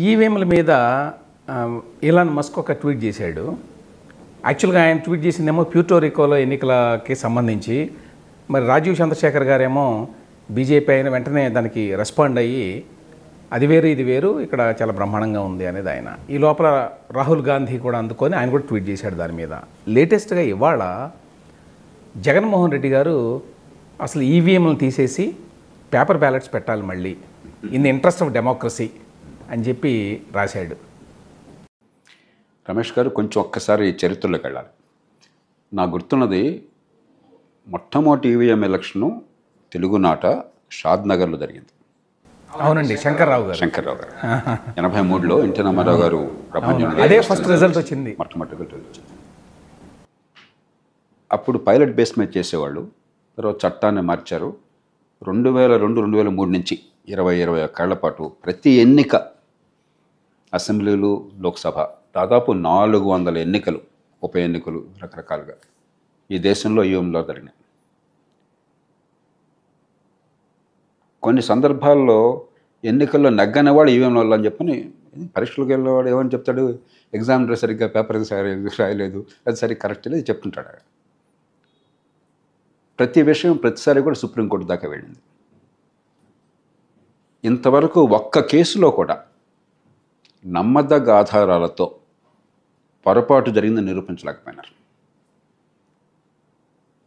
ఈవీఎంల మీద Elon Musk ఒక ట్వీట్ చేశాడు. యాక్చువల్గా ఆయన ట్వీట్ చేసిందేమో ప్యూర్టోరికోలో ఎన్నికలకి సంబంధించి, మరి రాజీవ్ చంద్రశేఖర్ గారేమో బీజేపీ అయిన వెంటనే దానికి రెస్పాండ్ అయ్యి అది వేరు ఇది వేరు, ఇక్కడ చాలా బ్రహ్మాండంగా ఉంది అనేది ఆయన. ఈ లోపల రాహుల్ గాంధీ కూడా అందుకొని ఆయన కూడా ట్వీట్ చేశాడు దాని మీద. లేటెస్ట్గా ఇవాళ జగన్మోహన్ రెడ్డి గారు అసలు ఈవీఎంలను తీసేసి పేపర్ బ్యాలెట్స్ పెట్టాలి మళ్ళీ, in the interest of democracy అని చెప్పి రాశాడు. రమేష్ గారు కొంచెం ఒక్కసారి చరిత్రలోకి వెళ్ళాలి. నా గుర్తున్నది మొట్టమొదటి ఈవీఎం ఎలక్షను తెలుగునాట షాద్ నగర్లో జరిగింది. అవునండి, శంకర్రావు గారు 83లో ఎన్టీ రామారావు గారు అదే ఫస్ట్ రిజల్ట్ వచ్చింది, మొట్టమొదటి రిజల్ట్ వచ్చింది. అప్పుడు పైలట్ బేస్ మీద చేసేవాళ్ళు, తర్వాత చట్టాన్ని మార్చారు. 2002-2003 నుంచి 21 ఏళ్ల పాటు ప్రతి ఎన్నిక, అసెంబ్లీలు, లోక్సభ, దాదాపు 400 ఎన్నికలు, ఉప ఎన్నికలు రకరకాలుగా ఈ దేశంలో ఈవీఎంలో జరిగినాయి. కొన్ని సందర్భాల్లో ఎన్నికల్లో నగ్గనేవాడు ఈవీఎంలో అని చెప్పని, పరీక్షలకు వెళ్ళేవాడు ఏమని చెప్తాడు, ఎగ్జామినర్ సరిగ్గా పేపర్ రాయలేదు, అది సరిగ్గా కరెక్ట్ లేదు చెప్తుంటాడు. ప్రతి విషయం ప్రతిసారి కూడా సుప్రీంకోర్టు దాకా వెళ్ళింది. ఇంతవరకు ఒక్క కేసులో కూడా నమ్మదగ్గ ఆధారాలతో పొరపాటు జరిగిందని నిరూపించలేకపోయినారు.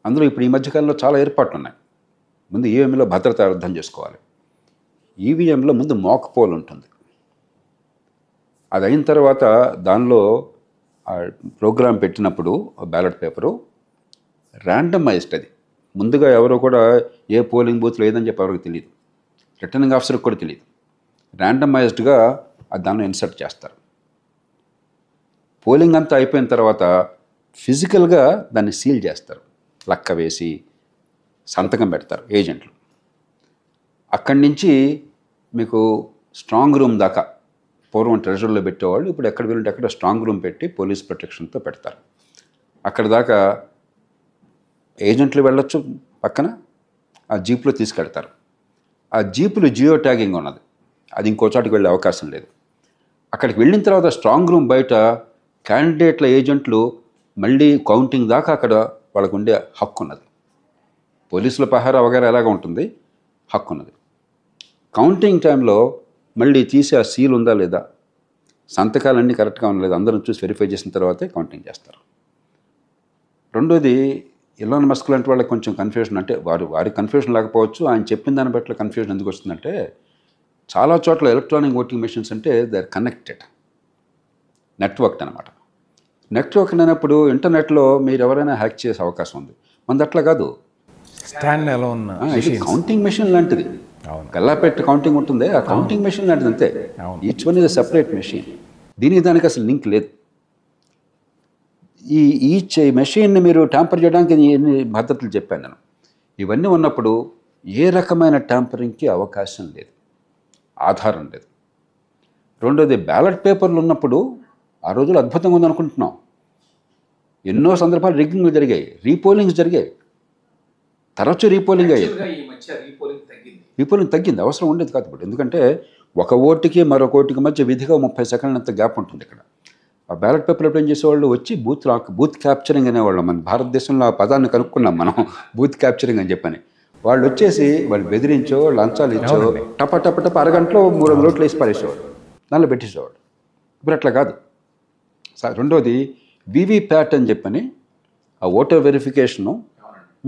అందులో ఇప్పుడు ఈ మధ్యకాలంలో చాలా ఏర్పాట్లు ఉన్నాయి. ముందు ఈవీఎంలో భద్రత అర్థం చేసుకోవాలి. ఈవీఎంలో ముందు మాక్ పోల్ ఉంటుంది. అది అయిన తర్వాత దానిలో ప్రోగ్రాం పెట్టినప్పుడు బ్యాలెట్ పేపరు ర్యాండమైజ్డ్. అది ముందుగా ఎవరో కూడా ఏ పోలింగ్ బూత్ లేదని చెప్పి ఎవరికి తెలియదు, రిటర్నింగ్ ఆఫీసర్కి కూడా తెలియదు. ర్యాండమైజ్డ్గా దానిలో ఇన్సర్ట్ చేస్తారు. పోలింగ్ అంతా అయిపోయిన తర్వాత ఫిజికల్గా దాన్ని సీల్ చేస్తారు, లక్క వేసి సంతకం పెడతారు ఏజెంట్లు. అక్కడి నుంచి మీకు స్ట్రాంగ్ రూమ్ దాకా, పూర్వం ట్రెజరీలో పెట్టేవాళ్ళు, ఇప్పుడు ఎక్కడ వీలుంటే అక్కడ స్ట్రాంగ్ రూమ్ పెట్టి పోలీస్ ప్రొటెక్షన్తో పెడతారు. అక్కడ దాకా ఏజెంట్లు వెళ్ళొచ్చు, పక్కన ఆ జీప్లో తీసుకెళ్తారు. ఆ జీపులు జియో ట్యాగింగ్ ఉన్నది, అది ఇంకో చోటుకి వెళ్ళే అవకాశం లేదు. అక్కడికి వెళ్ళిన తర్వాత స్ట్రాంగ్ రూమ్ బయట క్యాండిడేట్ల ఏజెంట్లు మళ్ళీ కౌంటింగ్ దాకా అక్కడ వాళ్ళకు ఉండే హక్కు ఉన్నది. పోలీసుల పహారా వగేరా ఎలాగ ఉంటుంది, హక్కు ఉన్నది. కౌంటింగ్ టైంలో మళ్ళీ తీసి ఆ సీల్ ఉందా లేదా, సంతకాలన్నీ కరెక్ట్గా ఉన్నా లేదా అందరం చూసి వెరిఫై చేసిన తర్వాతే కౌంటింగ్ చేస్తారు. రెండోది, ఇలాన్ మస్క్ లాంటి వాళ్ళకి కొంచెం కన్ఫ్యూజన్, అంటే వారి కన్ఫ్యూజన్ లేకపోవచ్చు, ఆయన చెప్పిన దాన్ని బట్టి కన్ఫ్యూజన్ ఎందుకు వస్తుందంటే, చాలా చోట్ల ఎలక్ట్రానిక్ ఓటింగ్ మెషిన్స్ అంటే దే ఆర్ కనెక్టెడ్, నెట్వర్క్ అనమాట. నెట్వర్క్ అయినప్పుడు ఇంటర్నెట్లో మీరు ఎవరైనా హ్యాక్ చేసే అవకాశం ఉంది. మనది అట్లా కాదు, స్టాండ్ అలోన్ కౌంటింగ్ మెషిన్ లాంటిది. గల్లాపెట్టి కౌంటింగ్ ఉంటుంది, ఆ కౌంటింగ్ మెషిన్ లాంటిది అంతే. Each one is separate machine. దానికి అసలు లింక్ లేదు. ఈచ్ మెషిన్ని మీరు ట్యాంపర్ చేయడానికి ఎన్ని భద్రతలు చెప్పాను నేను. ఇవన్నీ ఉన్నప్పుడు ఏ రకమైన ట్యాంపరింగ్కి అవకాశం లేదు, ఆధారం లేదు. రెండోది, బ్యాలెట్ పేపర్లు ఉన్నప్పుడు ఆ రోజులు అద్భుతంగా ఉందనుకుంటున్నాం. ఎన్నో సందర్భాలు రిగ్గింగ్లు జరిగాయి, రీపోలింగ్స్ జరిగాయి, తరచూ రీపోలింగ్ అయ్యేది. రీపోలింగ్ తగ్గింది, అవసరం ఉండేది కాదు ఇప్పుడు. ఎందుకంటే ఒక ఓటుకి మరొక ఓటుకి మధ్య విధిగా 30 సెకండ్లంత గ్యాప్ ఉంటుంది. ఇక్కడ ఆ బ్యాలెట్ పేపర్ ఎప్పుడు ఏం చేసేవాళ్ళు, వచ్చి బూత్ క్యాప్చరింగ్ అనేవాళ్ళు. మన భారతదేశంలో ఆ పదాన్ని కనుక్కున్నాం మనం, బూత్ క్యాప్చరింగ్ అని చెప్పని. వాళ్ళు వచ్చేసి వాళ్ళు బెదిరించో, లంచాలు ఇచ్చో, టప అరగంటలో 300 ఓట్లు వేసి పారేసేవాడు, దానిలో పెట్టేసేవాడు. ఇప్పుడు అట్లా కాదు. రెండోది, వీవీప్యాట్ అని చెప్పని ఆ ఓటర్ వెరిఫికేషను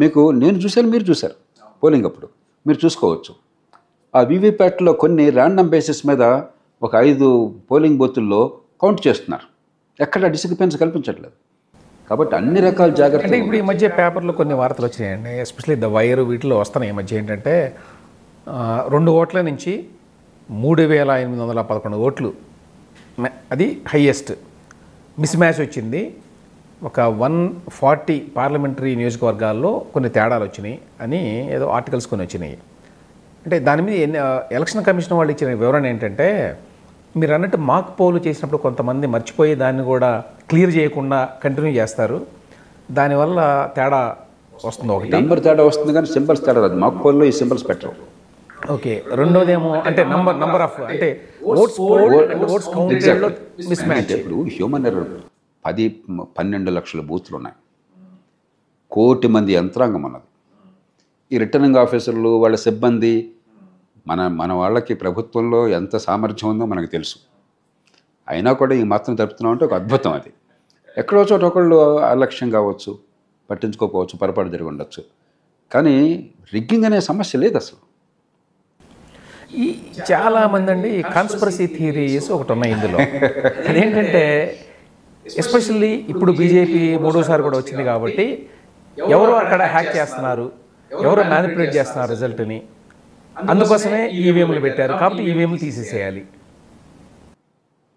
మీకు నేను చూశాను, మీరు చూశారు, పోలింగ్ అప్పుడు మీరు చూసుకోవచ్చు. ఆ వీవీప్యాట్లో కొన్ని ర్యాండమ్ బేసిస్ మీద ఒక 5 పోలింగ్ బూతుల్లో కౌంట్ చేస్తున్నారు, ఎక్కడ డిసిప్లిన్స్ కల్పించట్లేదు. కాబట్టి అన్ని రకాల జాగ్రత్తలు. అంటే ఇప్పుడు ఈ మధ్య పేపర్లో కొన్ని వార్తలు వచ్చినాయండి, ఎస్పెషల్లీ ద వైర్, వీటిలో వస్తున్నాయి ఈ మధ్య. ఏంటంటే 2 ఓట్ల నుంచి 3811 ఓట్లు, అది హైయెస్ట్ మిస్ మ్యాచ్ వచ్చింది. ఒక 140 పార్లమెంటరీ నియోజకవర్గాల్లో కొన్ని తేడాలు వచ్చినాయి అని ఏదో ఆర్టికల్స్ కొన్ని వచ్చినాయి. అంటే దాని మీద ఎలక్షన్ కమిషన్ వాళ్ళు ఇచ్చిన వివరణ ఏంటంటే, మీరు అన్నట్టు మాక్ పోలు చేసినప్పుడు కొంతమంది మర్చిపోయి దాన్ని కూడా క్లియర్ చేయకుండా కంటిన్యూ చేస్తారు, దానివల్ల తేడా వస్తుంది. ఒకటి నెంబర్ తేడా వస్తుంది కానీ సింబల్స్ తేడా రాదు. మాక్ పోల్లో ఈ సింబల్స్ పెట్టరు. ఓకే, రెండోదేమో అంటే నంబర్ ఆఫ్ అంటే ఓట్స్ పోల్డ్ అండ్ ఓట్స్ కౌంటెడ్లో మిస్ మ్యాచ్. ఇప్పుడు హ్యూమన్ ఎర్రర్ 10-12 లక్షల బూత్లు ఉన్నాయి, 1 కోటి మంది యంత్రాంగం ఉన్నది. ఈ రిటర్నింగ్ ఆఫీసర్లు వాళ్ళ సిబ్బంది మన వాళ్ళకి ప్రభుత్వంలో ఎంత సామర్థ్యం ఉందో మనకు తెలుసు. అయినా కూడా ఈ మాత్రం జరుపుతున్నాం అంటే ఒక అద్భుతం. అది ఎక్కడో చోట ఒకళ్ళు అలక్ష్యం కావచ్చు, పట్టించుకోకపోవచ్చు, పొరపాటు జరిగి ఉండొచ్చు, కానీ రిగ్గింగ్ అనే సమస్య లేదు అసలు. ఈ చాలామంది అండి కాన్స్పిరసీ థియరీస్ ఒకటి ఉన్నాయి ఇందులో. అదేంటంటే ఎస్పెషల్లీ ఇప్పుడు బీజేపీ 3వసారి కూడా వచ్చింది కాబట్టి ఎవరో అక్కడ హ్యాక్ చేస్తున్నారు, ఎవరో మ్యానిపులేట్ చేస్తున్నారు రిజల్ట్ని, అందుకోసమే ఈవీఎంలు పెట్టారు కాబట్టి ఈవీఎంలు తీసేసేయాలి.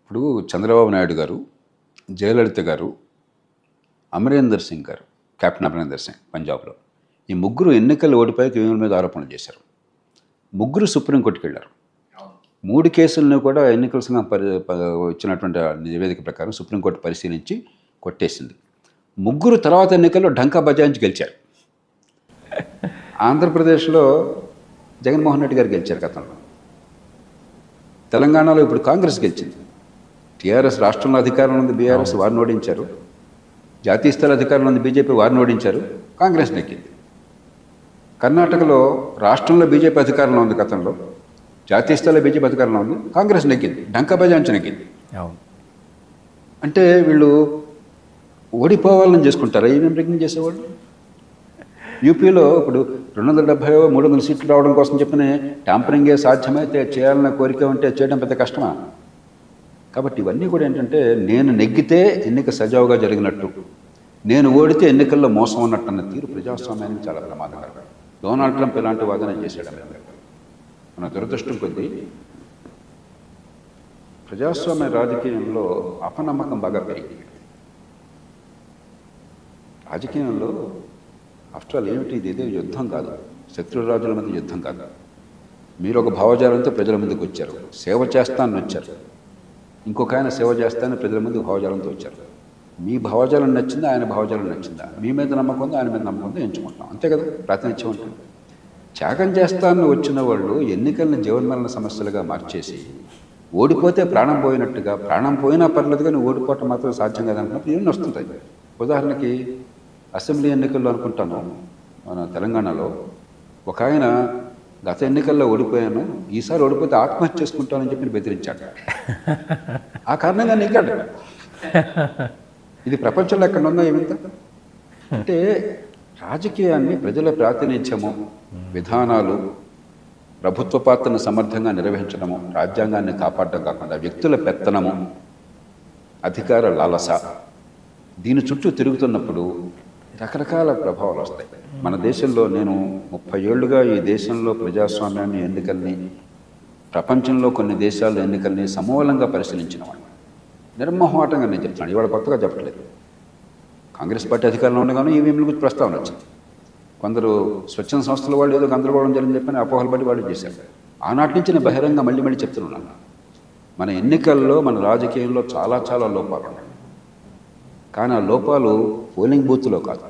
ఇప్పుడు చంద్రబాబు నాయుడు గారు, జయలలిత గారు, అమరేందర్ సింగ్ గారు, కెప్టెన్ అమరేందర్ సింగ్ పంజాబ్లో, ఈ ముగ్గురు ఎన్నికలు ఓడిపోయి ఈవీఎంల మీద ఆరోపణలు చేశారు. ముగ్గురు సుప్రీంకోర్టుకి వెళ్ళారు. 3 కేసులను కూడా ఎన్నికల సంఘం ఇచ్చినటువంటి నివేదిక ప్రకారం సుప్రీంకోర్టు పరిశీలించి కొట్టేసింది. ముగ్గురు తర్వాత ఎన్నికల్లో ఢంకా బజాయించి గెలిచారు. ఆంధ్రప్రదేశ్లో జగన్మోహన్ రెడ్డి గారు గెలిచారు గతంలో. తెలంగాణలో ఇప్పుడు కాంగ్రెస్ గెలిచింది. టీఆర్ఎస్ రాష్ట్రంలో అధికారంలో ఉంది, బీఆర్ఎస్ వారిని ఓడించారు. జాతీయ స్థాయి అధికారంలో ఉంది బీజేపీ, వారిని ఓడించారు, కాంగ్రెస్ నెగ్గింది. కర్ణాటకలో రాష్ట్రంలో బీజేపీ అధికారంలో ఉంది, గతంలో జాతీయ స్థాయిలో బీజేపీ అధికారంలో ఉంది, కాంగ్రెస్ నెగ్గింది, డంకా బజాయించి నెగ్గింది. అంటే వీళ్ళు ఓడిపోవాలని చేసుకుంటారా ఈవీఎం రిగ్గింగ్ చేసేవాళ్ళు? యూపీలో ఇప్పుడు 270-300 సీట్లు రావడం కోసం చెప్పిన ట్యాంపరింగే సాధ్యమైతే చేయాలన్న కోరిక ఉంటే చేయడం పెద్ద కష్టమా? కాబట్టి ఇవన్నీ కూడా ఏంటంటే నేను నెగ్గితే ఎన్నిక సజావుగా జరిగినట్టు, నేను ఓడితే ఎన్నికల్లో మోసం ఉన్నట్టు అన్న తీరు ప్రజాస్వామ్యానికి చాలా ప్రమాదకరం. డొనాల్డ్ ట్రంప్ ఇలాంటి వాదన చేశాడు. మన దురదృష్టం కొద్దీ ప్రజాస్వామ్య రాజకీయంలో అపనమ్మకం బాగా పెరిగింది. రాజకీయంలో ఆఫ్టర్ ఆల్ ఏమిటి, ఇదే యుద్ధం కాదు, శత్రురాజుల మధ్య యుద్ధం కాదు. మీరు ఒక భావజాలంతో ప్రజల ముందుకు వచ్చారు, సేవ చేస్తానని వచ్చారు. ఇంకొక ఆయన సేవ చేస్తానని ప్రజల ముందుకు భావజాలంతో వచ్చారు. మీ భావజాలం నచ్చిందా, ఆయన భావజాలం నచ్చిందా, మీ మీద నమ్మకం ఉందో, ఆయన మీద నమ్మకం ఉందో ఎంచుకుంటాం, అంతే కదా ప్రాతినిధ్యం ఉంటుంది. త్యాగం చేస్తానని వచ్చిన వాళ్ళు ఎన్నికలను జీవన్మరణ సమస్యలుగా మార్చేసి ఓడిపోతే ప్రాణం పోయినట్టుగా, ప్రాణం పోయినా పర్లేదు కానీ ఓడిపోవటం మాత్రం సాధ్యం కాదనుకున్నప్పుడు ఇవన్నీ వస్తుంటాయి. ఉదాహరణకి అసెంబ్లీ ఎన్నికల్లో అనుకుంటాను మన తెలంగాణలో ఒక ఆయన గత ఎన్నికల్లో ఓడిపోయాను, ఈసారి ఓడిపోతే ఆత్మహత్య చేసుకుంటానని చెప్పి బెదిరించాడు. ఆ కారణంగా నెగ్గాడు. ఇది ప్రపంచంలో ఎక్కడ ఉందో ఏమింత. అంటే రాజకీయాన్ని ప్రజల ప్రాతినిధ్యము, విధానాలు, ప్రభుత్వ పాత్రను సమర్థంగా నిర్వహించడము, రాజ్యాంగాన్ని కాపాడడం కాకుండా వ్యక్తుల పెత్తనము, అధికార లాలస, దీని చుట్టూ తిరుగుతున్నప్పుడు రకరకాల ప్రభావాలు వస్తాయి. మన దేశంలో నేను 30 ఏళ్లుగా ఈ దేశంలో ప్రజాస్వామ్యాన్ని, ఎన్నికల్ని, ప్రపంచంలో కొన్ని దేశాల్లో ఎన్నికల్ని సమూలంగా పరిశీలించిన వాడిని. నిర్మోహమాటంగా నేను చెప్తున్నాను, ఇవాళ కొత్తగా చెప్పట్లేదు. కాంగ్రెస్ పార్టీ అధికారంలో ఉండగానే ఈవీఎంల గురించి ప్రస్తావన వచ్చింది. కొందరు స్వచ్ఛంద సంస్థల వాళ్ళు ఏదో గందరగోళం జరిగింది చెప్పని అపోహలు బట్టి వాళ్ళు చేశారు. ఆనాటి నుంచి నేను బహిరంగ మళ్ళీ చెప్తున్నాను, మన ఎన్నికల్లో, మన రాజకీయంలో చాలా చాలా లోపాలు ఉన్నాయి. కానీ ఆ లోపాలు పోలింగ్ బూత్లో కాదు,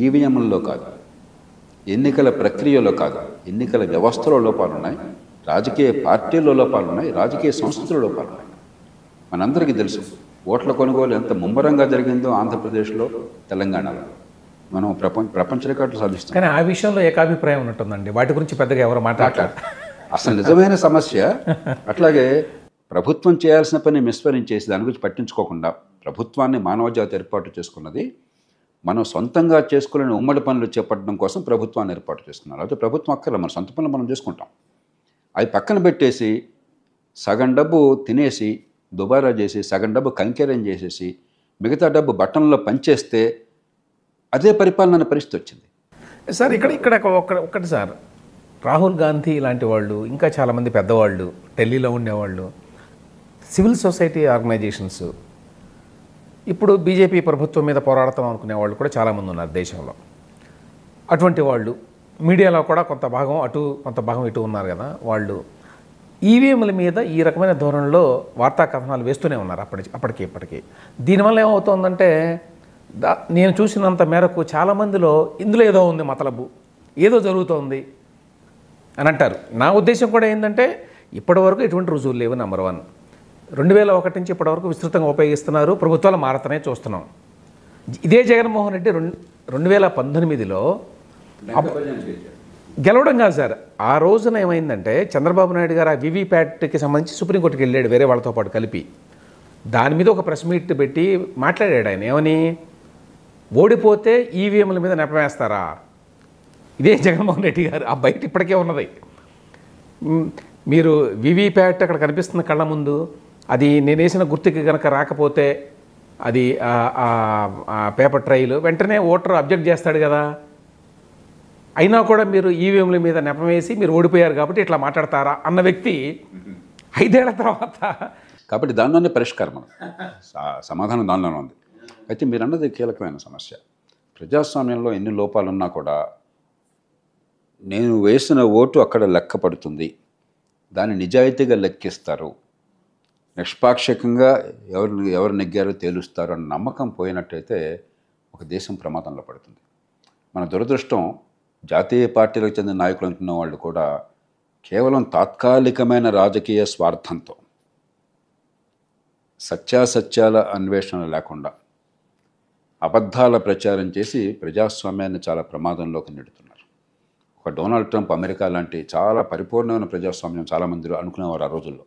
ఈవీఎంలలో కాదు, ఎన్నికల ప్రక్రియలో కాదు, ఎన్నికల వ్యవస్థలో లోపాలు ఉన్నాయి, రాజకీయ పార్టీల్లో లోపాలు ఉన్నాయి, రాజకీయ సంస్కృతిలో లోపాలు ఉన్నాయి. మనందరికీ తెలుసు ఓట్ల కొనుగోలు ఎంత ముమ్మరంగా జరిగిందో ఆంధ్రప్రదేశ్లో, తెలంగాణలో. మనం ప్రపంచ రికార్డులు సాధిస్తాం. కానీ ఆ విషయంలో ఏకాభిప్రాయం ఉంటుందండి, వాటి గురించి పెద్దగా ఎవరు మాట్లాడతారు. అసలు నిజమైన సమస్య. అట్లాగే ప్రభుత్వం చేయాల్సిన పని విస్మరించేసి దాని గురించి పట్టించుకోకుండా ప్రభుత్వాన్ని మానవజాతి ఏర్పాటు చేసుకున్నది మనం సొంతంగా చేసుకోలేని ఉమ్మడి పనులు చేపట్టడం కోసం ప్రభుత్వాన్ని ఏర్పాటు చేసుకున్నారు. అయితే ప్రభుత్వం అక్కర్లే, మన సొంత పనులు మనం చేసుకుంటాం. అవి పక్కన పెట్టేసి సగం డబ్బు తినేసి దుబారా చేసి, సగం డబ్బు కంకెరం చేసేసి, మిగతా డబ్బు బట్టంలో పంచేస్తే అదే పరిపాలన అనే పరిస్థితి వచ్చింది. సార్ ఇక్కడ ఒక్కటి సార్, రాహుల్ గాంధీ ఇలాంటి వాళ్ళు, ఇంకా చాలామంది పెద్దవాళ్ళు, ఢిల్లీలో ఉండేవాళ్ళు, సివిల్ సొసైటీ ఆర్గనైజేషన్స్, ఇప్పుడు బీజేపీ ప్రభుత్వం మీద పోరాడతాం అనుకునే వాళ్ళు కూడా చాలామంది ఉన్నారు దేశంలో. అటువంటి వాళ్ళు మీడియాలో కూడా కొంత భాగం అటు కొంత భాగం ఇటు ఉన్నారు కదా, వాళ్ళు ఈవీఎంల మీద ఈ రకమైన ధోరణిలో వార్తా కథనాలు వేస్తూనే ఉన్నారు ఇప్పటికీ. దీనివల్ల ఏమవుతుందంటే నేను చూసినంత మేరకు చాలామందిలో ఇందులో ఏదో ఉంది మతలబు, ఏదో జరుగుతోంది, అని అంటారు. నా ఉద్దేశం కూడా ఏంటంటే ఇప్పటివరకు ఎటువంటి రుజువులు లేవు. నెంబర్ 1, 2001 నుంచి ఇప్పటివరకు విస్తృతంగా ఉపయోగిస్తున్నారు, ప్రభుత్వాలు మారతనే చూస్తున్నాం. ఇదే జగన్మోహన్ రెడ్డి 2019లో గెలవడం కాదు సార్, ఆ రోజున ఏమైందంటే చంద్రబాబు నాయుడు గారు ఆ వీవీప్యాట్కి సంబంధించి సుప్రీంకోర్టుకి వెళ్ళాడు వేరే వాళ్ళతో పాటు కలిపి. దాని మీద ఒక ప్రెస్ మీట్ పెట్టి మాట్లాడాడు ఆయన. ఏమని, ఓడిపోతే ఈవీఎంల మీద నెపవేస్తారా? ఇదే జగన్మోహన్ రెడ్డి గారు ఆ బయట ఇప్పటికే ఉన్నది. మీరు వీవీప్యాట్ అక్కడ కనిపిస్తున్న కళ్ళ ముందు, అది నేను వేసిన గుర్తుకి కనుక రాకపోతే అది పేపర్ ట్రైలు వెంటనే ఓటర్ అబ్జెక్ట్ చేస్తాడు కదా. అయినా కూడా మీరు ఈవీఎంల మీద నెపం వేసి మీరు ఓడిపోయారు కాబట్టి ఇట్లా మాట్లాడతారా అన్న వ్యక్తి 5 ఏళ్ల తర్వాత. కాబట్టి దానిలోనే పరిష్కారం సమాధానం దానిలోనే ఉంది. అయితే మీరు అన్నది కీలకమైన సమస్య. ప్రజాస్వామ్యంలో ఎన్ని లోపాలు ఉన్నా కూడా నేను వేసిన ఓటు అక్కడ లెక్క పడుతుంది, దాన్ని నిజాయితీగా లెక్కిస్తారు, నిష్పాక్షికంగా ఎవరు నెగ్గారో తేలుస్తారు అన్న నమ్మకం పోయినట్టయితే ఒక దేశం ప్రమాదంలో పడుతుంది. మన దురదృష్టం, జాతీయ పార్టీలకు చెందిన నాయకులు అనుకున్న వాళ్ళు కూడా కేవలం తాత్కాలికమైన రాజకీయ స్వార్థంతో, సత్యాసత్యాల అన్వేషణ లేకుండా అబద్ధాల ప్రచారం చేసి ప్రజాస్వామ్యాన్ని చాలా ప్రమాదంలోకి నెడుతున్నారు. ఒక డొనాల్డ్ ట్రంప్ అమెరికా లాంటి చాలా పరిపూర్ణమైన ప్రజాస్వామ్యం చాలామంది అనుకునేవారు ఆ రోజుల్లో.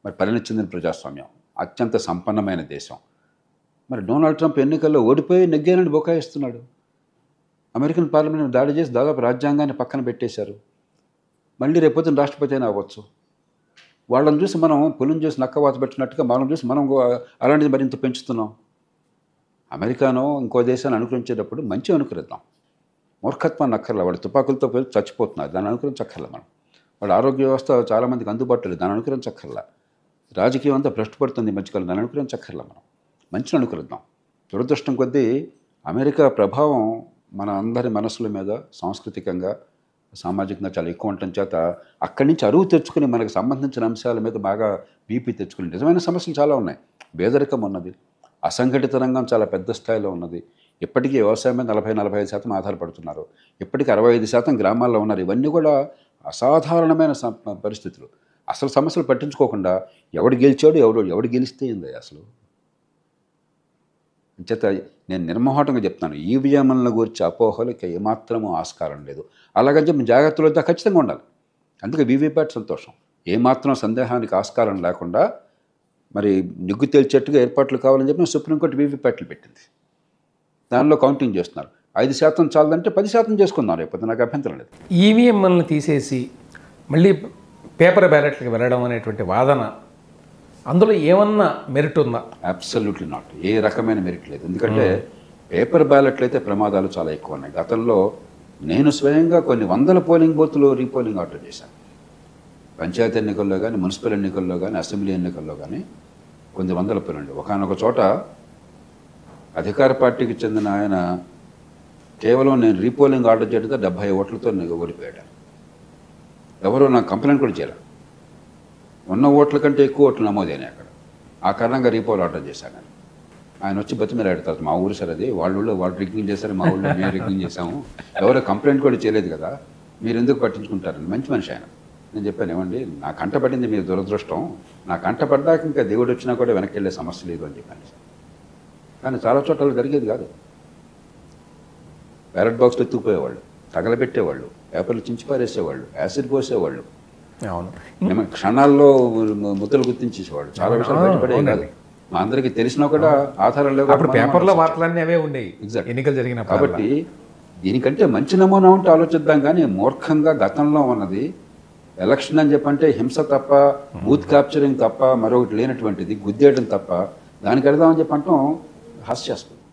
మరి పరిణతి చెందిన ప్రజాస్వామ్యం, అత్యంత సంపన్నమైన దేశం. మరి డొనాల్డ్ ట్రంప్ ఎన్నికల్లో ఓడిపోయి నెగ్గానని బొకాయిస్తున్నాడు. అమెరికన్ పార్లమెంట్ దాడి చేసి దాదాపు రాజ్యాంగాన్ని పక్కన పెట్టేశారు. మళ్ళీ రేపొద్దున రాష్ట్రపతి అయినా అవ్వచ్చు. వాళ్ళని చూసి మనం పులిని చూసి నక్కవాత పెట్టినట్టుగా మనం చూసి మనం అలాంటిది మరింత పెంచుతున్నాం. అమెరికానో ఇంకో దేశాన్ని అనుకరించేటప్పుడు మంచి అనుకరిద్దాం. మూర్ఖత్వాన్ని అక్కర్లే. వాళ్ళు తుపాకులతో పోయి చచ్చిపోతున్నారు, దాన్ని అనుకరించక్కర్లే. మనం వాళ్ళ ఆరోగ్య వ్యవస్థ చాలామందికి అందుబాటులో లేదు, దాన్ని అనుకరించక్కర్లా. రాజకీయం అంతా భ్రష్టుపడుతుంది ఈ మధ్యకాలం, దాన్ని అనుకరించక్కర్లా. మనం మంచిని అనుకరిద్దాం. దురదృష్టం కొద్దీ అమెరికా ప్రభావం మన అందరి మనసుల మీద సాంస్కృతికంగా సామాజికంగా చాలా ఎక్కువ ఉండటం చేత అక్కడి నుంచి అరువు తెచ్చుకుని మనకు సంబంధించిన అంశాల మీద బాగా బీపీ తెచ్చుకుని నిజమైన సమస్యలు చాలా ఉన్నాయి. పేదరికం ఉన్నది, అసంఘటిత రంగం చాలా పెద్ద స్థాయిలో ఉన్నది. ఇప్పటికీ వ్యవసాయం మీద 40-45% ఆధారపడుతున్నారు. ఇప్పటికీ 65% గ్రామాల్లో ఉన్నారు. ఇవన్నీ కూడా అసాధారణమైన పరిస్థితులు. అసలు సమస్యలు పట్టించుకోకుండా ఎవడు గెలిచాడు, ఎవడు గెలిస్తే ఏంది అసలు. చేత నేను నిర్మోహటంగా చెప్తాను, ఈవీఎంల గురించి అపోహలకి ఏమాత్రమూ ఆస్కారం లేదు. అలాగని చెప్పి జాగ్రత్తలు అయితే ఖచ్చితంగా ఉండాలి. అందుకే వీవీప్యాట్ సంతోషం, ఏమాత్రం సందేహానికి ఆస్కారం లేకుండా మరి నిగ్గు తేల్చేట్టుగా ఏర్పాట్లు కావాలని చెప్పి సుప్రీంకోర్టు వీవీప్యాట్లు పెట్టింది. దానిలో కౌంటింగ్ చేస్తున్నారు. 5% చాలదంటే 10% చేసుకుందాం, రేపు నాకు అభ్యంతరం లేదు. ఈవీఎంలను తీసేసి మళ్ళీ పేపర్ బ్యాలెట్లకు వెళ్ళడం అనేటువంటి వాదన, అందులో ఏమన్నా మెరిట్ ఉందా? Absolutely not. ఏ రకమైన మెరిట్ లేదు. ఎందుకంటే పేపర్ బ్యాలెట్లు అయితే ప్రమాదాలు చాలా ఎక్కువ ఉన్నాయి. గతంలో నేను స్వయంగా కొన్ని వందల పోలింగ్ బూత్లు రీపోలింగ్ ఆర్డర్ చేశాను. పంచాయతీ ఎన్నికల్లో కానీ, మున్సిపల్ ఎన్నికల్లో కానీ, అసెంబ్లీ ఎన్నికల్లో కానీ కొన్ని వందల పోలింగ్. ఒకనొక చోట అధికార పార్టీకి చెందిన ఆయన కేవలం నేను రీపోలింగ్ ఆర్డర్ చేయడంతో 70 ఓట్లతో ఓడిపోయాడు. ఎవరో నాకు కంప్లైంట్ కూడా చేయాలి. ఉన్న ఓట్ల కంటే ఎక్కువ ఓట్లు నమోదైనాయి అక్కడ. ఆ కారణంగా రీపోల్ ఆర్డర్ చేశాను. ఆయన వచ్చి బతిమలాడతారు, మా ఊరు సార్ అది, వాళ్ళు రిగ్గింగ్ చేశారు, మా ఊళ్ళో మేము రిగ్గింగ్ చేశాము, ఎవరో కంప్లైంట్ కూడా చేయలేదు కదా, మీరు ఎందుకు పట్టించుకుంటారని. మంచి మనిషి ఆయన. నేను చెప్పాను, ఏమండి నా కంట పడింది మీ దురదృష్టం, నా కంట పడ్డాక ఇంకా దేవుడు వచ్చినా కూడా వెనక్కి వెళ్ళే సమస్య లేదు అని చెప్పాను. కానీ చాలా చోట్ల జరిగేది కాదు. బ్యాలెట్ బాక్స్లో ఎత్తుకుపోయేవాళ్ళు, తగలబెట్టేవాళ్ళు, పేపర్లు చించి పారేసేవాళ్ళు, యాసిడ్ పోసేవాళ్ళు. అవును, క్షణాల్లో ముద్దలు గుర్తించేసేవాళ్ళు. చాలా విషయాలు బయటపడే కాదు. మా అందరికీ తెలిసినా కూడా ఆధారం లేవు. అప్పుడు పేపర్లో వార్తలన్నీ అవే ఉండేవి ఎన్నికలు జరిగిన. కాబట్టి దీనికంటే మంచి నమూనా ఉంటే ఆలోచిద్దాం. కానీ మూర్ఖంగా గతంలో ఉన్నది ఎలక్షన్ అని చెప్పంటే హింస తప్ప, బూత్ క్యాప్చరింగ్ తప్ప మరొకటి లేనటువంటిది, గుద్దేయడం తప్ప దానికి వెళదామని చెప్పంటాం హాస్యాస్పదం.